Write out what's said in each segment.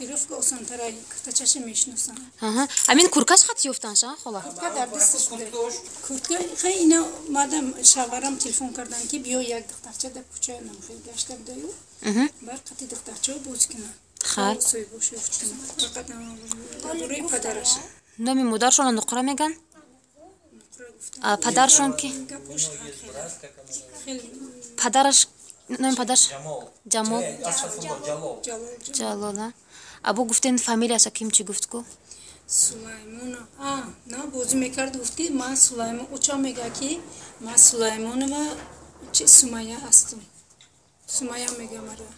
маркировка осантарай куртачаше мешнусам. Ага. Амин курткаш хат ёфтанша хола. Куртка дар дасташ буде. Куртка хай ина мадам шаварам телефон кардан ки биё як духтарча дар куча намхай гашта будаю. Бар қати духтарча буз кина. Хай. Сой бошу фчина. Фақат дарбораи падараш. Номи модаршона нуқра меган? Нуқра гуфтам. Падаршон ки? Гапош хел. Падараш номи падарш? Ҷамол. Ҷалол. Абу гуфтен фамилияша ким чи гуфтку? Сулаймона. На бозӣ мекард гуфти ман Сулаймон уча мега ки ман Сулаймонова чи Сумайя астам. Сумайя мега мара.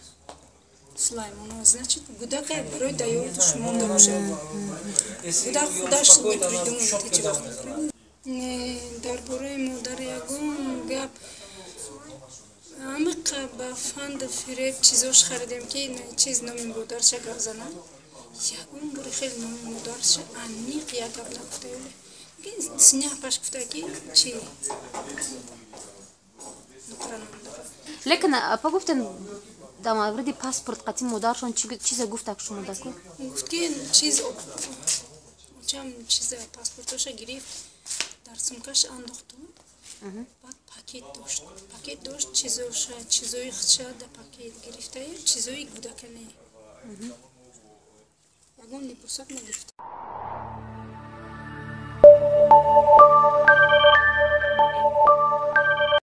Сулаймонова значит гудака барои даёдаш монда бошад. Гуда худаш придумал таҷибат. Не дарбораи модар ягон гап амиқа ба фанд фиреб чизош харидем ки чиз номи модарша гап занад. Ягон бори хеле номи модарша аниқ як гап нагуфта ёле. Синя паш гуфта ки чи нуқра намдора. Лекин апа гуфтен дар мавриди паспорт қати модаршон чизе гуфтак шумо даку? Гуфт ки чиз чам чиза паспортоша гирифт дар сумкаш андохту. Баъд пакет дошт чизои хча да пакет гирифта чизои гудакане ягон либосак нагирифта.